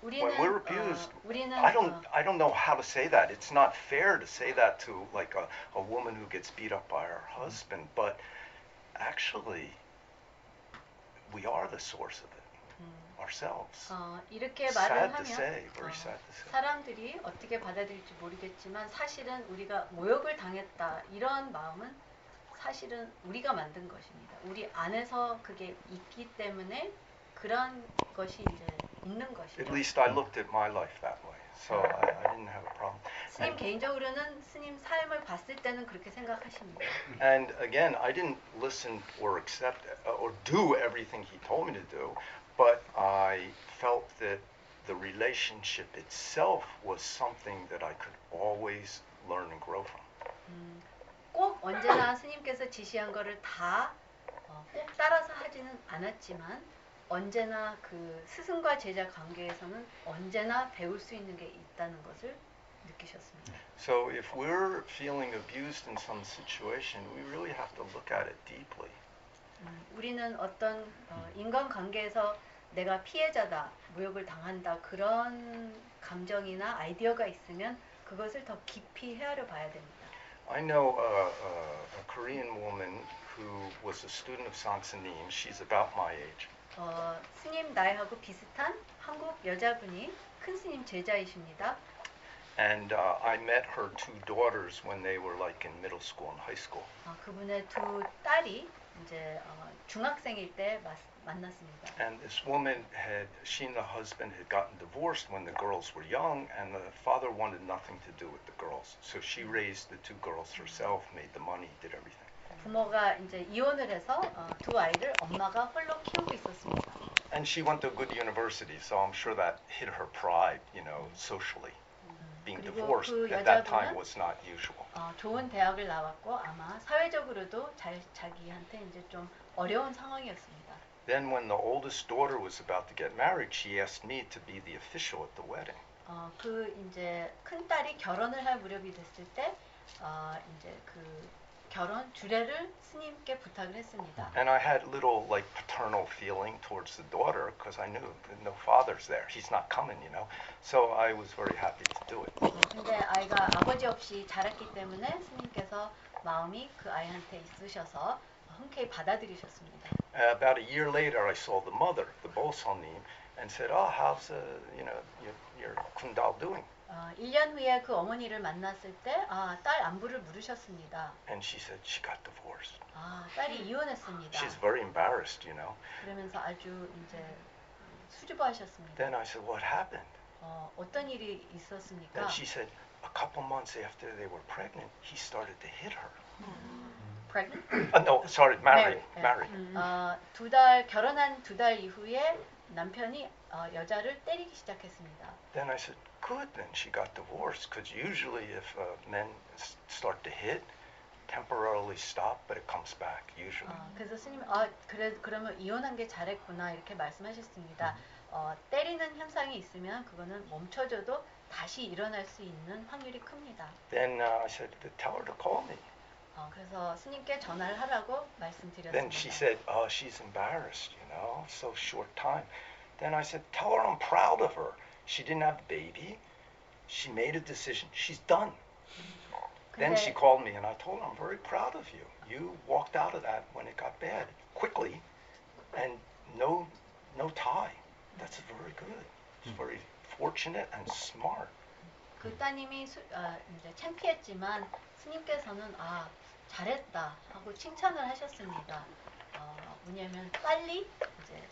When we're abused, I don't know how to say that. It's not fair to say that to like a woman who gets beat up by her husband, but actually, we are the source of it ourselves. 이렇게 말을 Sad to say, very sad to say. 사람들이 어떻게 받아들일지 모르겠지만 사실은 우리가 모욕을 당했다 이런 마음은 사실은 우리가 만든 것입니다. 우리 안에서 그게 있기 때문에 그런 것이 이제 있는 것이죠. At least I looked at my life that way, so I didn't have a problem. 스님 개인적으로는 스님 삶을 봤을 때는 그렇게 생각하십니다. And again, I didn't listen or accept or do everything he told me to do, but I felt that the relationship itself was something that I could always learn and grow from. 꼭 언제나 스님께서 지시한 거를 다 꼭 따라서 하지는 않았지만 언제나 그 스승과 제자 관계에서는 언제나 배울 수 있는 게 있다는 것을 느끼셨습니다. So if we're feeling abused in some situation, we really have to look at it deeply. 우리는 어떤 인간관계에서 내가 피해자다, 모욕을 당한다 그런 감정이나 아이디어가 있으면 그것을 더 깊이 헤아려 봐야 됩니다. I know a Korean woman who was a student of Sansanim. She's about my age. 스님 나이하고 비슷한 한국 여자분이 큰 스님 제자이십니다. And I met her two daughters when they were like in middle school and high school. 그분의 두 딸이 이제 중학생일 때 만났습니다. And this woman she and the husband had gotten divorced when the girls were young, and the father wanted nothing to do with the girls. So she raised the two girls herself, made the money, did everything. 부모가 이제 이혼을 해서 두 아이를 엄마가 홀로 키우고 있었습니다. And she went to a good university, so I'm sure that hit her pride, socially. Being divorced at that time was not usual. 좋은 대학을 나왔고 아마 사회적으로도 자기한테 이제 좀 어려운 상황이었습니다. Then when the oldest daughter was about to get married, she asked me to be the official at the wedding. 그 이제 큰 딸이 결혼을 할 무렵이 됐을 때 이제 그 결혼 주례를 스님께 부탁을 했습니다. And I had little like paternal feeling towards the daughter because I knew no father's there. He's not coming, So I was very happy to do it. 근데 아이가 아버지 없이 자랐기 때문에 스님께서 마음이 그 아이한테 있으셔서 흔쾌히 받아들이셨습니다. About a year later, I saw the mother, the 보살님, and said, "Oh, how's your kundal doing?" 1년 후에 그 어머니를 만났을 때 딸 안부를 물으셨습니다. And she said she got divorced. 딸이 이혼했습니다. She's very embarrassed, 그러면서 아주 이제 수줍어하셨습니다. Then I said, "What happened?" 어떤 일이 있었습니까? And she said, a couple months after they were pregnant, he started to hit her. Pregnant? No, sorry, married. 결혼한 두 달 이후에 남편이 여자를 때리기 시작했습니다. Then I said, good, then she got divorced, because usually if men start to hit, temporarily stop, but it comes back, usually. 그래서 스님, 그러면 이혼한 게 잘했구나 이렇게 말씀하셨습니다. 때리는 현상이 있으면 그거는 멈춰줘도 다시 일어날 수 있는 확률이 큽니다. Then I said, tell her to call me. 그래서 스님께 전화를 하라고 말씀드렸습니다. Then she said, she's embarrassed, so short time. Then I said, tell her I'm proud of her. She didn't have a baby. She made a decision. She's done. Then she called me and I told her, I'm very proud of you. You walked out of that when it got bad quickly and no tie. That's very good. It's very fortunate and smart. 그 따님이 이제 창피했지만 스님께서는 잘했다 하고 칭찬을 하셨습니다. 뭐냐면 빨리 이제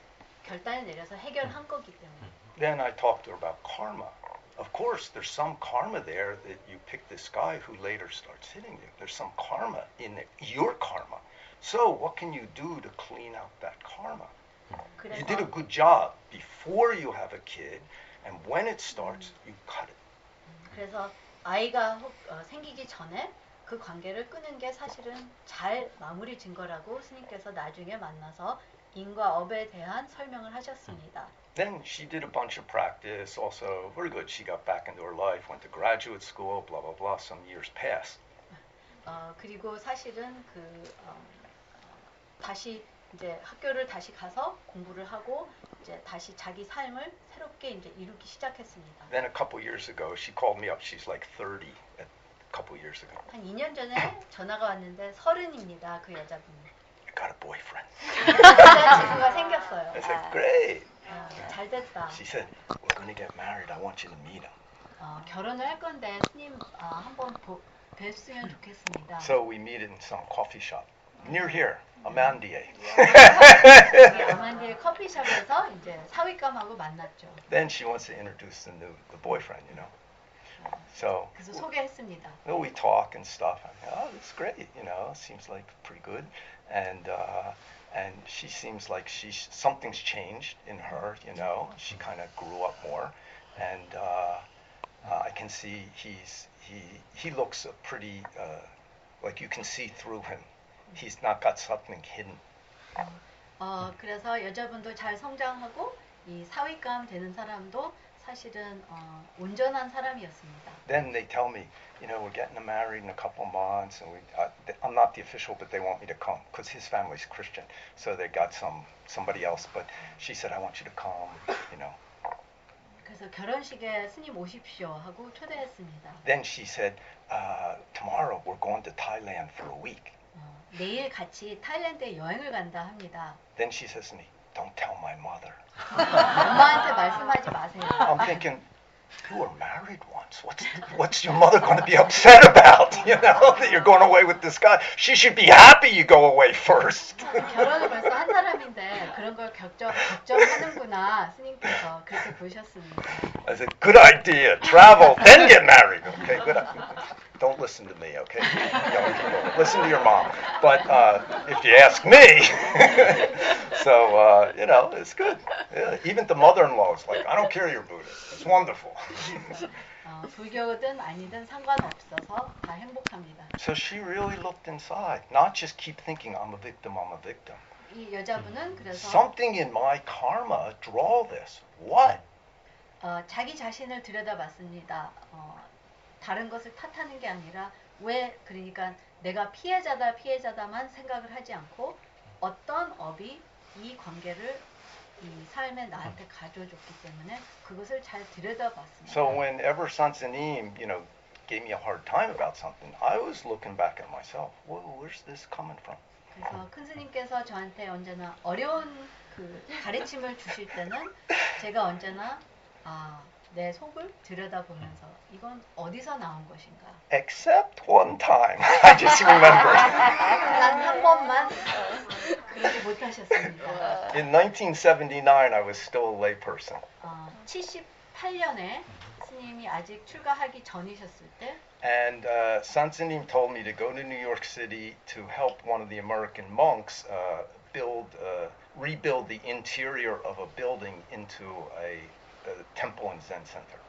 결단을 내려서 해결한 거기 때문에. Then I talked to her about karma. Of course, there's some karma there that you pick this guy who later starts hitting you. There's some karma in it, your karma. So what can you do to clean out that karma? You did a good job before you have a kid, and when it starts, you cut it. 그래서 아이가 생기기 전에 그 관계를 끄는 게 사실은 잘 마무리 진 거라고 스님께서 나중에 만나서 인과 업에 대한 설명을 하셨습니다. Then she did a bunch of practice, also very good. She got back into her life, went to graduate school, blah, blah, blah. Some years passed. 그리고 사실은 다시 이제 학교를 다시 가서 공부를 하고 이제 다시 자기 삶을 새롭게 이제 이루기 시작했습니다. Then a couple years ago, she called me up. She's like 30 a couple years ago. 한 2년 전에 전화가 왔는데 30입니다. 그 여자분이. I got a boyfriend. 여자친구가 생겼어요. I said, great. 잘 됐다. She said, we're going to get married. I want you to meet him. 결혼을 할 건데 스님 한번 뵀으면 좋겠습니다. So we meet in some coffee shop near here, Amandier. 아만디의 커피숍에서 이제 사위감하고 만났죠. Then she wants to introduce the boyfriend, So 그래서 소개했습니다. we talk and stuff. It's great, seems like pretty good, and she seems like something's changed in her, She kind of grew up more, and I can see he looks pretty like you can see through him. He's not got something hidden. 그래서 여자분도 잘 성장하고 이 사위감 되는 사람도 사실은 온전한 사람이었습니다. Then they tell me, we're getting married in a couple of months, and I'm not the official, but they want me to come because his family's Christian, so they got somebody else. But she said, I want you to come, 그래서 결혼식에 스님 오십시오 하고 초대했습니다. Then she said, tomorrow we're going to Thailand for a week. 내일 같이 타일랜드에 여행을 간다 합니다. Then she says to me, don't tell my mother. 엄마한테 말씀하지 마세요. I'm thinking, You were married once. What's your mother going to be upset about? You know, that you're going away with this guy. She should be happy you go away first. 결혼을 벌써 한 사람인데 그런 걸 걱정하는구나 스님께서 그렇게 보셨습니다. I said, good idea. Travel, then get married. Okay, good. Don't listen to me, okay? Young people, listen to your mom. But if you ask me, so you know, it's good. Yeah, even the mother-in-law is like, I don't care you're Buddhist. It's wonderful. 불교든 아니든 상관없어서 다 행복합니다. So she really looked inside, not just keep thinking I'm a victim, I'm a victim. 이 여자분은 그래서 Something in my karma draw this. What? 자기 자신을 들여다봤습니다. 다른 것을 탓하는 게 아니라 왜 그러니까 내가 피해자다만 생각을 하지 않고 어떤 업이 이 관계를 이 삶에 나한테 가져줬기 때문에 그것을 잘 들여다봤습니다. So whenever 선생님, you know, gave me a hard time about something, I was looking back at myself. Well, where's this coming from? 그래서 큰 스님께서 저한테 언제나 어려운 그 가르침을 주실 때는 제가 언제나 내 속을 들여다보면서 이건 어디서 나온 것인가. Except one time. I just remembered. 단 한 번만 그러지 못하셨습니다. In 1979, I was still a layperson. 78년에 스님이 아직 출가하기 전이셨을 때 And 선생님 told me to go to New York City to help one of the American monks rebuild the interior of a building into a temple and Zen center.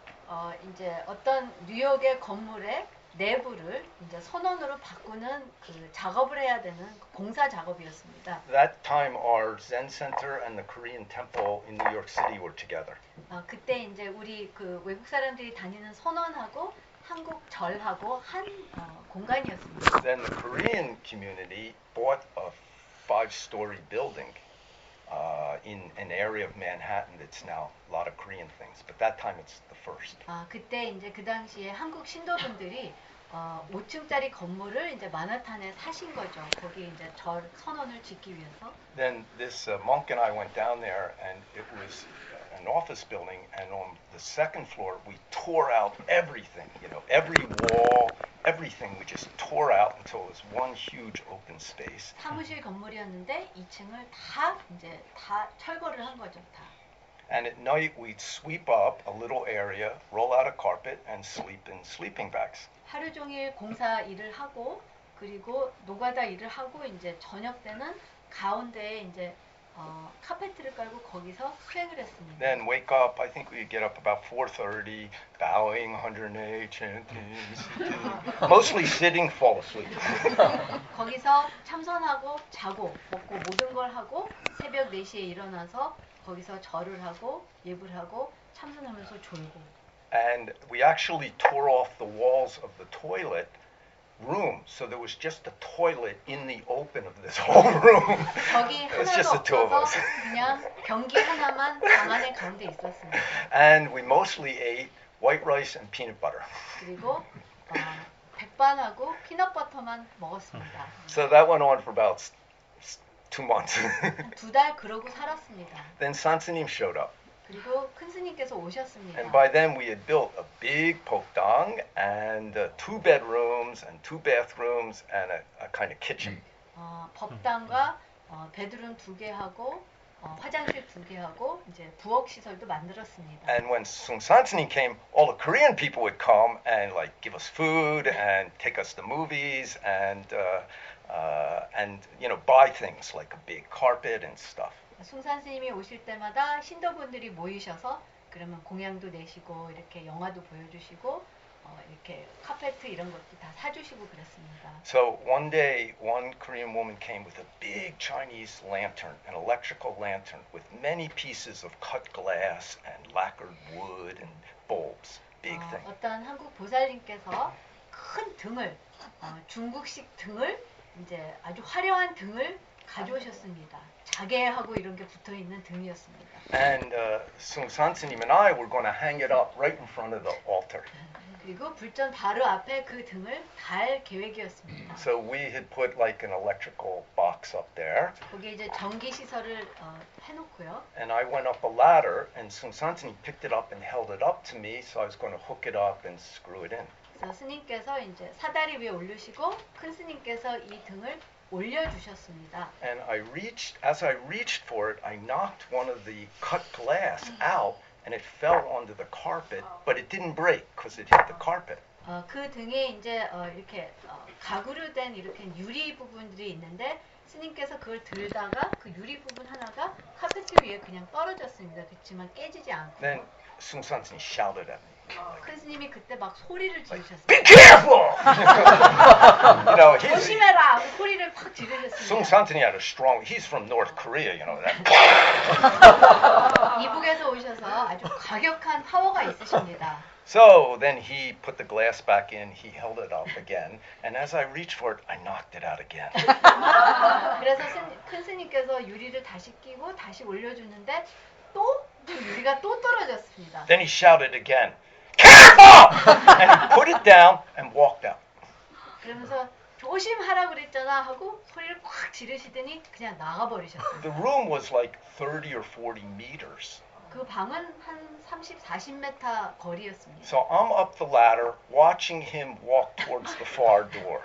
이제 어떤 뉴욕의 건물의 내부를 이제 선원으로 바꾸는 그 작업을 해야 되는 공사 작업이었습니다. That time, our Zen center and the Korean temple in New York City were together. 그때 이제 우리 그 외국 사람들이 다니는 선원하고 한국 절하고 한 공간이었습니다. Then the Korean community bought a 5-story building in an area of Manhattan that's now a lot of Korean things, but that time it's the first. 그때 이제 그 당시에 한국 신도분들이 5층짜리 건물을 이제 마나탄에 사신 거죠. 거기 이제 절 선원을 짓기 위해서. Then this monk and I went down there, and it was an office building, and on the second floor we tore out everything, you know, every wall, everything we just tore out until it was one huge open space. 사무실 건물이었는데 2층을 다 이제 다 철거를 한 거죠, 다. And at night we'd sweep up a little area, roll out a carpet, and sleep in sleeping bags. 하루 종일 공사 일을 하고 그리고 노가다 일을 하고 이제 저녁 때는 가운데에 이제 카페트를 깔고 거기서 수행을 했습니다. Then wake up, I think we'd get up about 4:30, bowing 108, chanting, mostly sitting, fall asleep. 거기서 참선하고 자고 먹고 모든 걸 하고 새벽 4시에 일어나서 거기서 절을 하고 예불 하고 참선하면서 졸고. And we actually tore off the walls of the toilet room, so there was just a toilet in the open of this whole room. 거기 It's 하나도 just the two of 없어서 us. 그냥 변기 하나만 방 안에 가운데 있었습니다. And we mostly ate white rice and peanut butter. 그리고 백반하고 피넛버터만 먹었습니다. So that went on for about 2 months. 2달 그러고 살았습니다. Then 선생님 showed up. 그리고 큰 스님께서 오셨습니다. And by then we had built a big pokdang and 2 bedrooms and 2 bathrooms and a kind of kitchen. 법당과 베드룸 2개 하고 화장실 2개 하고 이제 부엌 시설도 만들었습니다. And when Sung Sansanim came, all the Korean people would come and like give us food and take us to movies and you know buy things like a big carpet and stuff. 숭산 스님이 오실 때마다 신도분들이 모이셔서 그러면 공양도 내시고 이렇게 영화도 보여주시고 이렇게 카페트 이런 것도 다 사주시고 그랬습니다. So one day, one Korean woman came with a big Chinese lantern, an electrical lantern with many pieces of cut glass and lacquered wood and bulbs. Big thing. 어떤 한국 보살님께서 큰 등을 중국식 등을 이제 아주 화려한 등을 가져오셨습니다. 자개하고 이런 게 붙어 있는 등이었습니다. And Sung Sansanim and I were going to hang it up right in front of the altar. 그리고 불전 바로 앞에 그 등을 달 계획이었습니다. So we had put like an electrical box up there, 거기에 이제 전기 시설을 해놓고요. and I went up a ladder, and Sungsantini picked it up and held it up to me, so I was going to hook it up and screw it in. 그래서 스님께서 이제 사다리 위에 올리시고 큰 스님께서 이 등을 올려주셨습니다. And as I reached for it, I knocked one of the cut glass out, and it fell onto the carpet, but it didn't break because it hit the carpet. 그 등에 이제 이렇게 가구로 된 이렇게 유리 부분들이 있는데 스님께서 그걸 들다가 그 유리 부분 하나가 카페트 위에 그냥 떨어졌습니다. 그렇지만 깨지지 않고. Then Sungsantini shouted at me, 큰 스님이 그때 막 소리를 "Be 지르셨어요. careful!" You know, 조심해라! 소리를 팍 지르셨습니다. Sungsantini had a strong. He's from North Korea, you know that. 이북에서 오셔서 아주 과격한 파워가 있으십니다. So then he put the glass back in. He held it up again, and as I reached for it, I knocked it out again. 그래서 큰 스님께서 유리를 다시 끼고 다시 올려주는데 또 유리가 또 떨어졌습니다. Then he shouted again, "Careful!" and he put it down and walked out. 그러면서 조심하라 그랬잖아 하고 소리를 꽉 지르시더니 그냥 나가버리셨어요. The room was like 30 or 40 meters. 그 방은 한 30, 40m 거리였습니다. So I'm up the ladder, watching him walk towards the far door.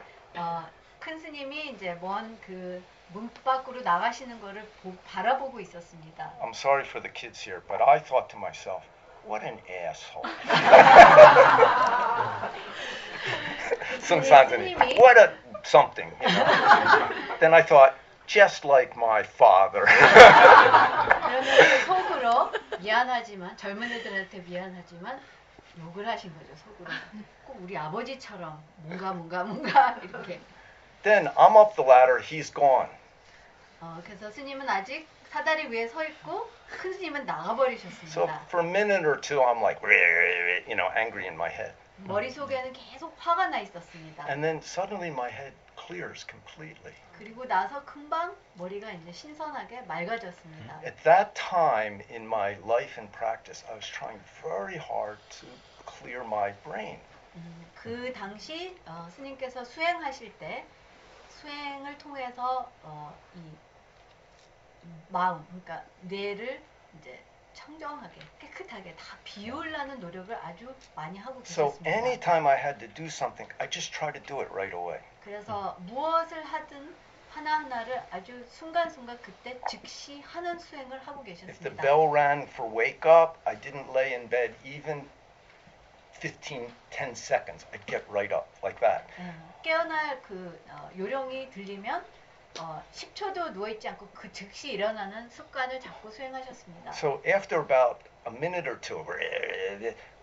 큰 스님이 이제 먼 그 문 밖으로 나가시는 거를 바라보고 있었습니다. I'm sorry for the kids here, but I thought to myself, what an asshole. Sungsantini, what a something, you know. Then I thought, just like my father. 그러면서 속으로 미안하지만 젊은 애들한테 미안하지만 욕을 하신 거죠. 속으로 꼭 우리 아버지처럼 뭔가 이렇게. Then I'm up the ladder, he's gone. 그래서 스님은 아직 사다리 위에 서 있고 큰 스님은 So 나가버리셨습니다. for a minute or two, I'm like, you know, angry in my head. 머릿속에는 계속 화가 나 있었습니다. And then suddenly my head clears completely. 그리고 나서 금방 머리가 이제 신선하게 맑아졌습니다. At that time in my life and practice, I was trying very hard to clear my brain. 그 당시 스님께서 수행하실 때 수행을 통해서 이 마음, 그러니까 뇌를 이제 청정하게 깨끗하게 다 비우려는 노력을 아주 많이 하고 So 계셨습니다. anytime I had to do something, I just tried to do it right away. 그래서 무엇을 하든 하나하나를 아주 순간순간 그때 즉시 하는 수행을 하고 If the 계셨습니다. bell rang for wake up, I didn't lay in bed even 10 seconds. I'd get right up like that. 깨어날 그 요령이 들리면 10초도 누워있지 않고 그 즉시 일어나는 습관을 자꾸 수행하셨습니다. So after about a minute or two,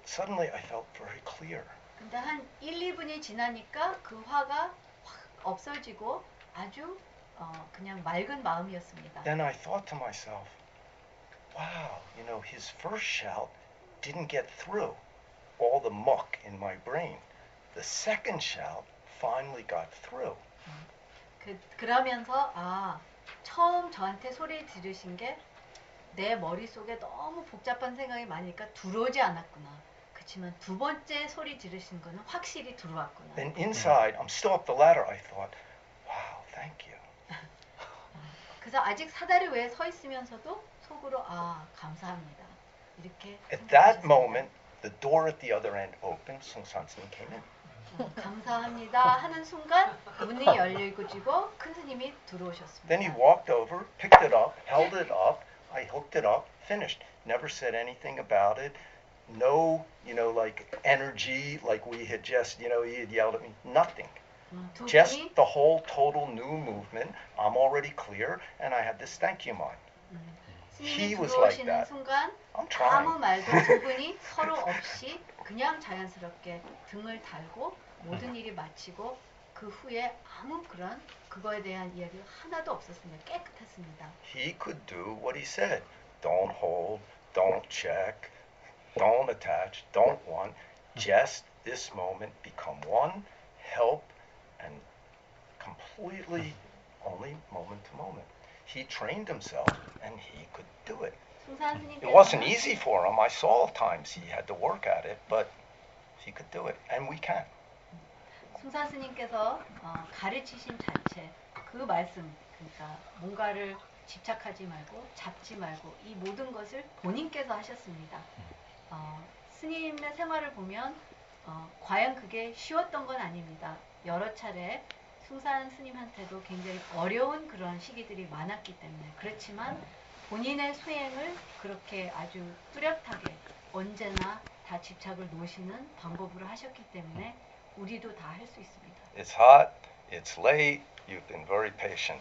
suddenly I felt very clear. 근데 한 1, 2분이 지나니까 그 화가 확 없어지고 아주 그냥 맑은 마음이었습니다. Then I thought to myself, wow, you know, his first shout didn't get through all the muck in my brain. The second shout finally got through. 그러면서 처음 저한테 소리 지르신 게 내 머릿속에 너무 복잡한 생각이 많으니까 들어오지 않았구나. 그렇지만 두 번째 소리 지르신 거는 확실히 들어왔구나. Then inside, I'm still up the ladder, I thought, wow, thank you. 그래서 아직 사다리 위에 서 있으면서도 속으로 감사합니다. 이렇게 At that moment, the door at the other end opened. Sungsantini came in. 감사합니다 하는 순간 문이 열리고 큰 스님이 들어오셨습니다. Then he walked over, picked it up, held it up. I hooked it up, finished. Never said anything about it. No, you know, like energy, like we had just, you know, he had yelled at me. Nothing. 두 Just 분이 the whole total new movement. I'm already clear, and I had this thank you mind. 스님이 He was like 들어오시는 that. 순간 I'm 아무 trying. 말도 두 분이 서로 없이 그냥 자연스럽게 등을 달고 모든 일이 마치고 그 후에 아무 그거에 대한 이야기가 하나도 없었습니다. 깨끗했습니다. He could do what he said. Don't hold, don't check, don't attach, don't want. Just this moment, become one, help, and completely only moment to moment. He trained himself, and he could do it. 승산 It wasn't 스님께서는 easy for him. I saw times he had to work at it, but he could do it, and we can. 숭산 스님께서 가르치신 자체 그 말씀 그러니까 뭔가를 집착하지 말고 잡지 말고 이 모든 것을 본인께서 하셨습니다. 스님의 생활을 보면 과연 그게 쉬웠던 건 아닙니다. 여러 차례 숭산 스님한테도 굉장히 어려운 그런 시기들이 많았기 때문에 그렇지만 본인의 수행을 그렇게 아주 뚜렷하게 언제나 다 집착을 놓으시는 방법으로 하셨기 때문에 우리도 다 할 수 있습니다. It's hot, it's late, you've been very patient,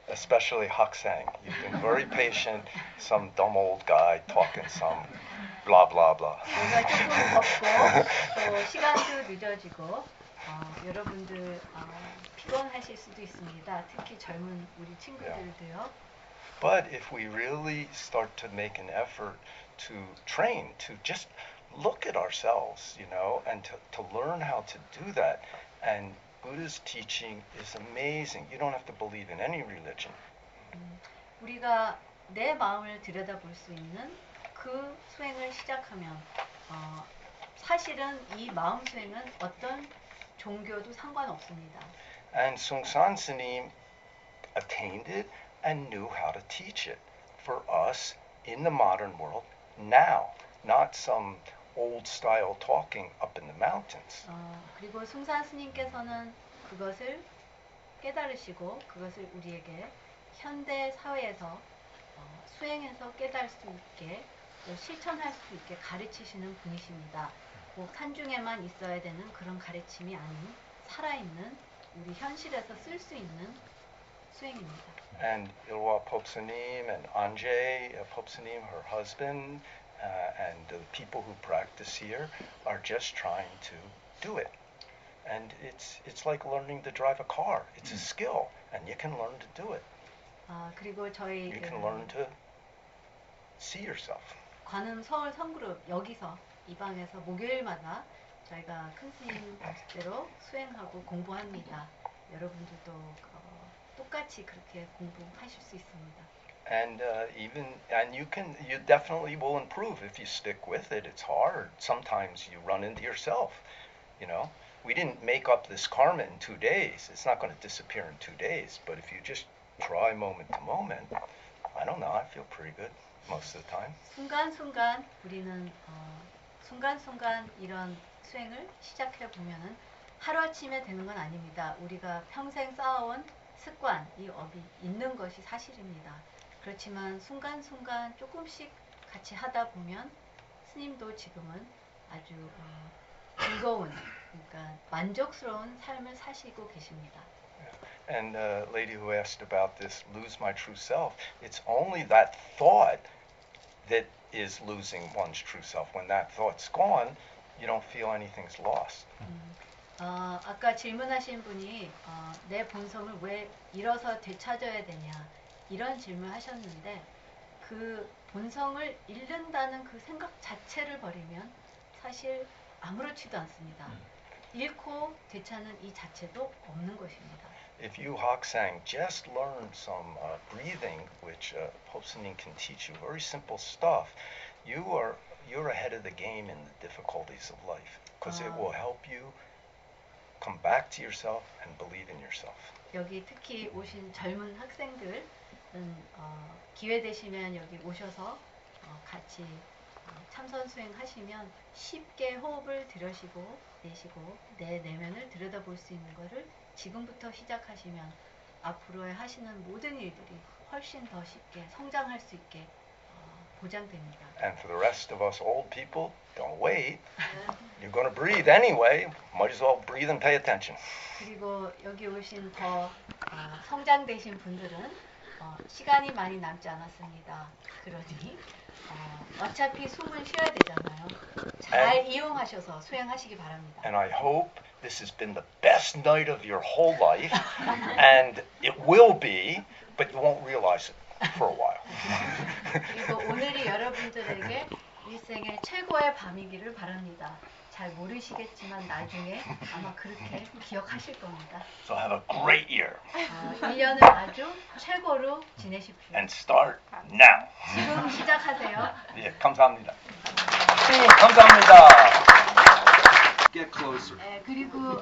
especially Haksang. You've been very patient, some dumb old guy talking some blah blah blah. 뭔가 조금 덥고 또 시간도 늦어지고 여러분들 피곤하실 수도 있습니다. 특히 젊은 우리 친구들도요. But if we really start to make an effort to train, to just look at ourselves, you know, and to learn how to do that. And Buddha's teaching is amazing. You don't have to believe in any religion. 우리가 내 마음을 들여다볼 수 있는 그 수행을 시작하면 사실은 이 마음 수행은 어떤 종교도 상관없습니다. And Sungsan Sanim attained it and knew how to teach it for us in the modern world now, not some old style talking up in the mountains. 그리고 숭산 스님께서는 그것을 깨달으시고 그것을 우리에게 현대 사회에서 수행해서 깨달을 수 있게 또 실천할 수 있게 가르치시는 분이십니다. 꼭 산중에만 있어야 되는 그런 가르침이 아닌 살아있는 우리 현실에서 쓸 수 있는 수행입니다. And Ilwa Popsanim and Anjay Popsanim, her husband, and the people who practice here are just trying to do it. And it's like learning to drive a car. It's a skill, and you can learn to do it. 그리고 저희 You can learn to see yourself. 관음서울 선그룹 여기서 이 방에서 목요일마다 저희가 큰 스님 법칙대로 수행하고 공부합니다. 여러분들도 똑같이 그렇게 공부하실 수 있습니다. And you definitely will improve if you stick with it. It's hard. Sometimes you run into yourself. You know, we didn't make up this karma in 2 days. It's not going to disappear in 2 days. But if you just try moment to moment, I don't know. I feel pretty good most of the time. 순간순간 우리는 순간순간 이런 수행을 시작해 보면은 하루아침에 되는 건 아닙니다. 우리가 평생 쌓아온 습관, 이 업이 있는 것이 사실입니다. 그렇지만 순간순간 조금씩 같이 하다 보면 스님도 지금은 아주 즐거운, 그러니까 만족스러운 삶을 사시고 계십니다. And the lady who asked about this, lose my true self, it's only that thought that is losing one's true self. When that thought's gone, you don't feel anything's lost. 아까 질문하신 분이 내 본성을 왜 잃어서 되찾아야 되냐 이런 질문하셨는데 그 본성을 잃는다는 그 생각 자체를 버리면 사실 아무렇지도 않습니다. 잃고 되찾는 이 자체도 없는 것입니다. If you Haksang just learn some breathing, which Popsanin can teach you, very simple stuff, you're ahead of the game in the difficulties of life because it will help you come back to yourself and believe in yourself. 여기 특히 오신 젊은 학생들은 기회 되시면 여기 오셔서 같이 참선 수행하시면 쉽게 호흡을 들여쉬고 내쉬고 내 내면을 들여다볼 수 있는 것을 지금부터 시작하시면 앞으로의 하시는 모든 일들이 훨씬 더 쉽게 성장할 수 있게 보장됩니다. And for the rest of us old people, don't wait. You're going to breathe anyway. Might as well breathe and pay attention. 그리고 여기 오신 더 성장되신 분들은 시간이 많이 남지 않았습니다. 그러니 어차피 숨은 쉬어야 되잖아요. 잘 이용하셔서 수행하시기 바랍니다. And I hope this has been the best night of your whole life, and it will be, but you won't realize it for a while. 그리고 오늘이 여러분들에게 일생의 최고의 밤이기를 바랍니다. 잘 모르시겠지만 나중에 아마 그렇게 기억하실 겁니다. So have a great year. 1년을 아주 최고로 지내십시오. And start now. 지금 시작하세요. 예, 감사합니다. 감사합니다. 그리고